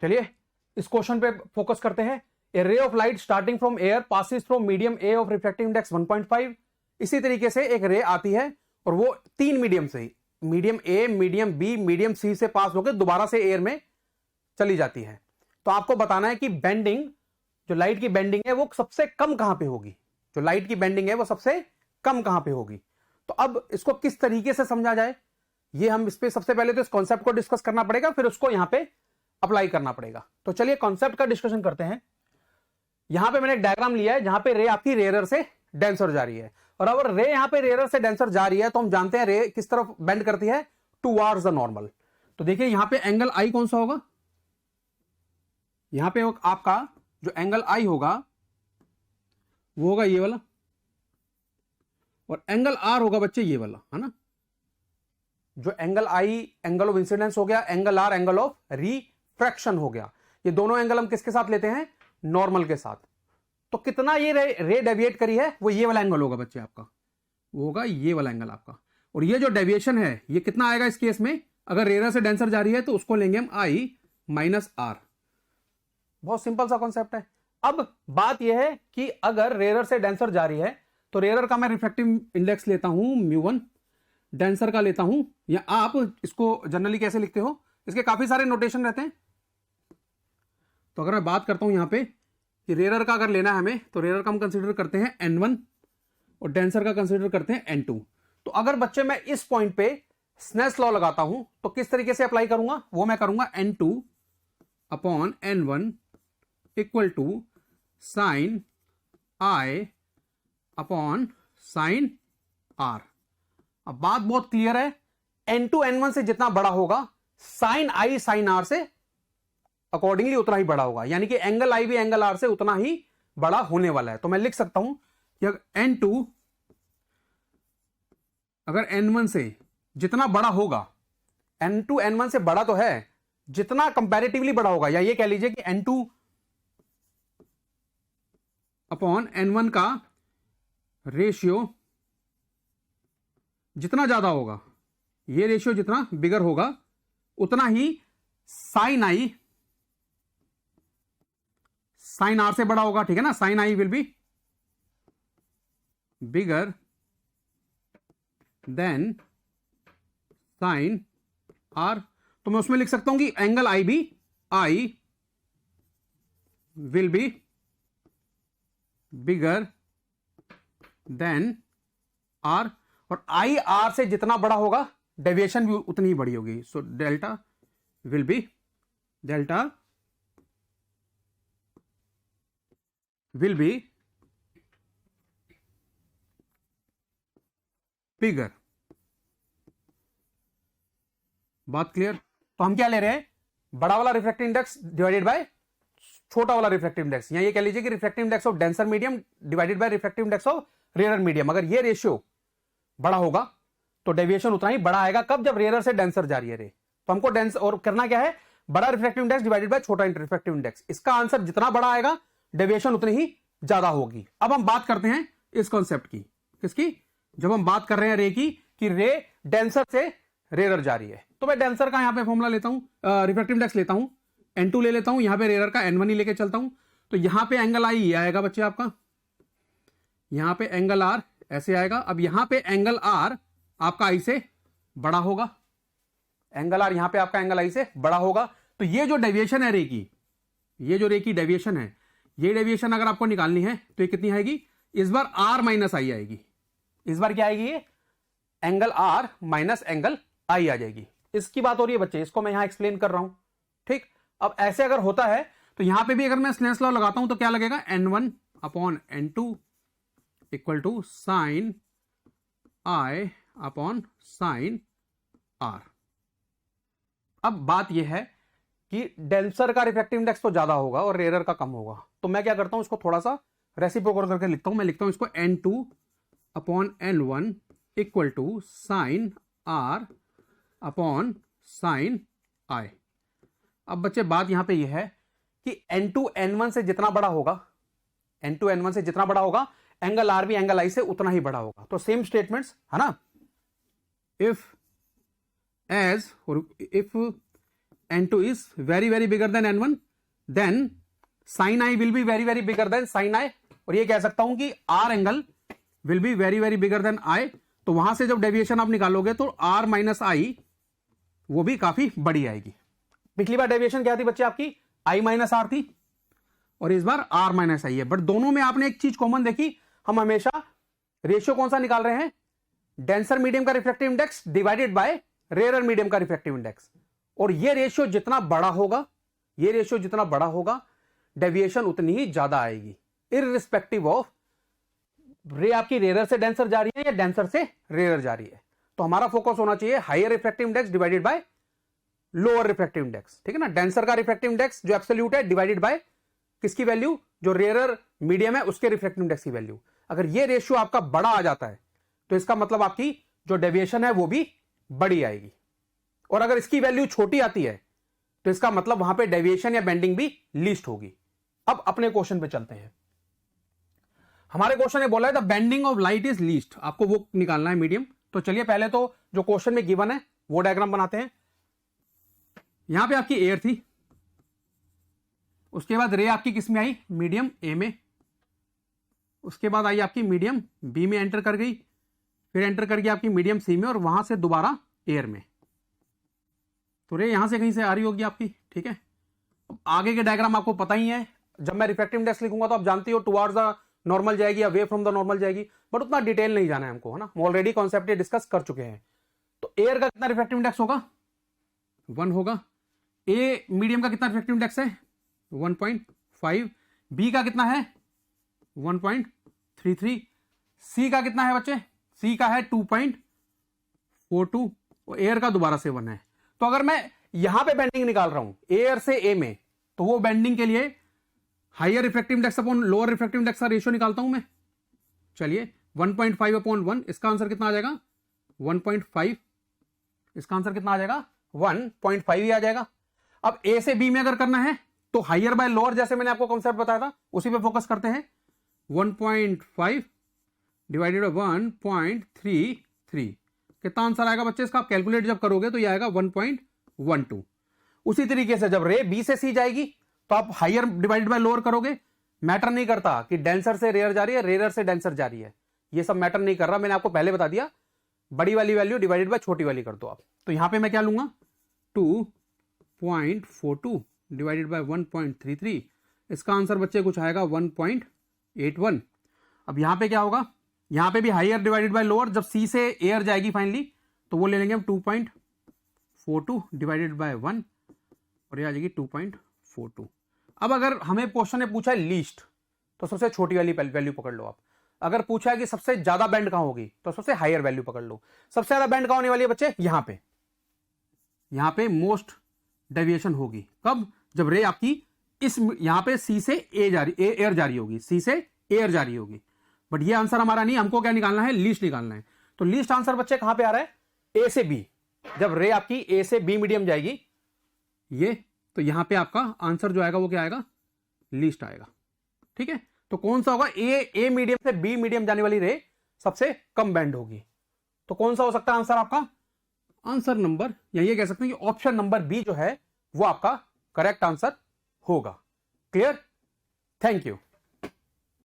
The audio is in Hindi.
चलिए इस क्वेश्चन पे फोकस करते हैं। A ray of light starting from air passes from medium A of refractive index 1.5। इसी तरीके से एक रे आती है और वो 3 मीडियम से, medium A, medium B, medium C से पास होकर दोबारा से एयर में चली जाती है। तो आपको बताना है कि बेंडिंग, जो लाइट की बेंडिंग है वो सबसे कम कहां पे होगी, जो लाइट की बेंडिंग है वो सबसे कम कहां पे होगी। तो अब इसको किस तरीके से समझा जाए, ये हम इस पे सबसे पहले तो इस कॉन्सेप्ट को डिस्कस करना पड़ेगा, फिर उसको यहां पे अप्लाई करना पड़ेगा। तो चलिए कॉन्सेप्ट का डिस्कशन करते हैं। यहां पे मैंने एक डायग्राम लिया है जहां पे रे आपकी रेयर से डेंसर जा रही है, और अगर रे यहां पे रेयर से डेंसर जा रही है तो हम जानते हैं रे किस तरफ बेंड करती है, टुवर्ड्स द नॉर्मल। तो देखिए यहां पे एंगल आई कौन सा होगा, यहां पे आपका जो एंगल आई होगा वो होगा ये वाला, और एंगल आर होगा बच्चे ये वाला, है ना। जो angle I angle of incidence हो गया, angle R angle of refraction हो गया। ये दोनों एंगल हम किसके साथ लेते हैं, नॉर्मल के साथ। तो कितना ये रे डेविएट करी है, वो ये वाला एंगल होगा बच्चे आपका, वो होगा ये वाला एंगल आपका। और ये जो डेविएशन है ये कितना आएगा इस केस में, अगर रेयर से डेंसर जा रही है तो उसको लेंगे हम आई माइनस आर। बहुत सिंपल सा कॉन्सेप्ट है। अब बात यह है कि अगर रेयर से डेंसर जा रही है तो रेयर का मैं रिफ्रैक्टिव इंडेक्स लेता हूं μ1, डेंसर का लेता हूं, या आप इसको जनरली कैसे लिखते हो, इसके काफी सारे नोटेशन रहते हैं। तो अगर मैं बात करता हूं यहां पे कि रेयर का अगर लेना है हमें, तो रेयर का हम कंसीडर करते हैं n1 और डेंसर का कंसीडर करते हैं n2। तो अगर बच्चे मैं इस पॉइंट पे स्नेल्स लॉ लगाता हूं तो किस तरीके से अप्लाई करूंगा, वो मैं करूंगा n2 upon n1 equal to sine I upon sine are. अब बात बहुत क्लियर है, n2 n1 से जितना बड़ा होगा साइन आई साइन आर से अकॉर्डिंगली उतना ही बड़ा होगा, यानी कि एंगल आई भी एंगल आर से उतना ही बड़ा होने वाला है। तो मैं लिख सकता हूं कि अगर n2 अगर n1 से जितना बड़ा होगा, n2 n1 से बड़ा तो है, जितना कंपैरेटिवली बड़ा होगा, या ये कह लीजिए कि n2 अपॉन n1 का रेशियो जितना ज्यादा होगा, ये रेशियो जितना बिगर होगा उतना ही साइन आई साइन आर से बड़ा होगा, ठीक है ना। Sine I will be bigger than sine R. तो मैं उसमें लिख सकता हूं कि angle I B I will be bigger than R, और आई आर से जितना बड़ा होगा डेविएशन भी उतनी ही बड़ी होगी। सो डेल्टा विल बी बिगर। बात क्लियर। तो हम क्या ले रहे हैं, बड़ा वाला रिफ्रैक्टिव इंडेक्स डिवाइडेड बाय छोटा वाला रिफ्रैक्टिव इंडेक्स, या ये कह लीजिए कि refractive index of denser medium divided by refractive index of rare medium. अगर ये रेशियो बड़ा होगा तो डेविएशन उतना ही बड़ा आएगा। कब, जब रेयर से डेंसर जा रही है रे। तो हमको डेंस और करना क्या है, बड़ा रिफ्रैक्टिव इंडेक्स डिवाइडेड बाय छोटा रिफ्रैक्टिव इंडेक्स। इसका आंसर जितना बड़ा आएगा डेविएशन उतनी ही ज्यादा होगी। अब हम बात करते हैं इस कॉन्सेप्ट की, किसकी, जब हम बात कर रहे हैं रे की, कि रे डेंसर से रेयर जा रही है। तो मैं डेंसर का यहां पे फॉर्मूला लेता हूं, रिफ्रैक्टिव इंडेक्स लेता हूं, n2 ले लेता हूं, यहां पे रेयर का n1 ही लेके चलता हूं। तो यहां पे एंगल आई आएगा बच्चे आपका, यहां पे एंगल आर ऐसे आएगा। अब यहां पे एंगल आर आपका आई से बड़ा होगा, एंगल आर यहां पे आपका एंगल आई से बड़ा होगा। तो ये जो डेविएशन है रे की, ये जो रे की डेविएशन है, ये डेविएशन अगर आपको निकालनी है तो ये कितनी आएगी, इस बार आर माइनस आई आएगी। इस बार क्या आएगी, ये एंगल आर माइनस एंगल आई आ जाएगी। इसकी बात हो रही है बच्चे, इसको मैं यहां एक्सप्लेन कर रहा हूं, ठीक। अब ऐसे अगर होता है तो यहां पे भी अगर मैं स्नेल्स लॉ लगाता हूं तो क्या लगेगा, n1 upon n2 equal to sine I upon sine are. अब बात यह है कि डेंसर का रिफ्रैक्टिव इंडेक्स तो ज्यादा होगा और रेयर का कम होगा। तो मैं क्या करता हूं, इसको थोड़ा सा रेसिप्रोकल करके लिखता हूं। मैं लिखता हूं इसको n2 upon n1 equal to sine R upon sine I. अब बच्चे बात यहां पे यह है कि n2 n1 से जितना बड़ा होगा, n2 n1 से जितना बड़ा होगा, एंगल आर भी एंगल आई से उतना ही बड़ा होगा। तो सेम स्टेटमेंट्स है ना, if N2 is very very bigger than N1, then sin I will be very very bigger than sin I, और ये कह सकता हूं कि R angle will be very very bigger than I। तो वहां से जब डेविएशन आप निकालोगे तो R माइनस I वो भी काफी बड़ी आएगी। पिछली बार डेविएशन क्या थी बच्चे आपकी, I माइनस R थी, और इस बार R माइनस I है। बट दोनों में आपने एक चीज कॉमन देखी, हम हमेशा रेशियो कौन सा निकाल रहे हैं, डेंसर मीडियम का refractive index divided by rare medium का रिफ्रैक्टिव इंडेक्स। और ये रेशियो जितना बड़ा होगा, ये रेशियो जितना बड़ा होगा, डेविएशन उतनी ही ज्यादा आएगी, इररिस्पेक्टिव ऑफ रे आपकी रेयर से डेंसर जा रही है या डेंसर से रेयर जा रही है। तो हमारा फोकस होना चाहिए higher refractive index divided by lower refractive index, ठीक है ना। डेंसर का रिफ्रैक्टिव इंडेक्स जो एब्सोल्यूट है डिवाइडेड बाय किसकी वैल्यू, जो रेयर मीडियम है उसके रिफ्रैक्टिव इंडेक्स की वैल्यू। अगर ये रेशियो आपका बड़ा आ जाता है तो इसका मतलब आपकी जो डेविएशन है वो भी बड़ी आएगी, और अगर इसकी वैल्यू छोटी आती है तो इसका मतलब वहां पे डेविएशन या बेंडिंग भी लीस्ट होगी। अब अपने क्वेश्चन पे चलते हैं। हमारे क्वेश्चन ने बोला है the bending of light is least, आपको वो निकालना है मीडियम। तो चलिए पहले तो जो क्वेश्चन में गिवन है वो डायग्राम बनाते हैं। यहां पे आपकी एयर थी, उसके बाद रे आपकी किस में आई, मीडियम ए में, उसके बाद आई आपकी मीडियम बी में एंटर कर गई, फिर एंटर कर गई आपकी मीडियम सी में, और वहां से दोबारा एयर में। तो रे यहां से कहीं से आ रही होगी आपकी, ठीक है। अब आगे के डायग्राम आपको पता ही है, जब मैं रिफ्रैक्टिव इंडेक्स लिखूंगा तो आप जानती हो टुवर्ड्स द नॉर्मल जाएगी या वे फ्रॉम द नॉर्मल जाएगी, बट उतना डिटेल नहीं जाना है हमको, है ना। हम ऑलरेडी कॉन्सेप्ट डिस्कस कर चुके हैं। तो एयर का कितना रिफ्रैक्टिव इंडेक्स होगा, 1 होगा। ए मीडियम का कितना रिफ्रैक्टिव इंडेक्स है, 1.5। बी का कितना है, 1.33। सी का कितना है बच्चे, सी का है 2.42, और एयर का दोबारा से 1 है। तो अगर मैं यहां पे बेंडिंग निकाल रहा हूं एयर से ए में, तो वो बेंडिंग के लिए higher refractive index upon lower refractive index का रेशियो निकालता हूं मैं। चलिए 1.5 अपॉन 1, इसका आंसर कितना आ जाएगा, 1.5। इसका आंसर कितना आ जाएगा, 1.5 ही आ जाएगा। अब ए से बी में अगर करना है तो हायर बाय लोअर, जैसे मैंने आपको कॉन्सेप्ट बताया था उसी पे फोकस करते हैं। 1.5 डिवाइडेड बाय 1.33, कितना आंसर आएगा बच्चे इसका, आप कैलकुलेट जब करोगे तो ये आएगा 1.12। उसी तरीके से जब रे बी से सी जाएगी तो आप हायर डिवाइडेड बाय लोअर करोगे। मैटर नहीं करता कि डेंसर से रेयर जा रही है, रेयर से डेंसर जा रही है, ये सब मैटर नहीं कर रहा, मैंने आपको पहले बता दिया। बड़ी वाली वैल्यू डिवाइडेड बाय छोटी वाली कर दो आप। तो यहां पे मैं क्या लूंगा, 2.42 डिवाइडेड बाय 1.33, इसका आंसर बच्चे कुछ आएगा 1.81। अब यहां पे क्या होगा, यहां पे भी हायर डिवाइडेड बाय लोअर, जब सी से एयर जाएगी फाइनली तो वो ले लेंगे हम 2.42 डिवाइडेड बाय 1, और ये आ जाएगी 2.42। अब अगर हमें क्वेश्चन ने पूछा है लीस्ट, तो सबसे छोटी वाली वैल्यू पकड़ लो आप। अगर पूछा है कि सबसे ज्यादा बैंड कहां होगी, तो सबसे हायर वैल्यू पकड़ लो। सबसे ज्यादा बैंड कहां होने वाली है बच्चे, यहां पे मोस्ट डेविएशन होगी। कब, जब रे आपकी इस यहां पे सी से एयर जा रही होगी, सी से एयर जा रही होगी। बट ये आंसर हमारा नहीं, हमको क्या निकालना है, लीस्ट निकालना है। तो लीस्ट आंसर बच्चे कहां पे आ रहा है, ए से बी। जब रे आपकी ए से बी मीडियम जाएगी ये, तो यहां पे आपका आंसर जो आएगा वो क्या आएगा, लीस्ट आएगा, ठीक है। तो कौन सा होगा, ए मीडियम से बी मीडियम जाने वाली रे सबसे कम बैंड होगी। तो कौन सा हो सकता है आंसर आपका, आंसर नंबर, या ये कह सकते हैं कि ऑप्शन नंबर बी जो है वो आपका करेक्ट आंसर होगा। Clear, thank you.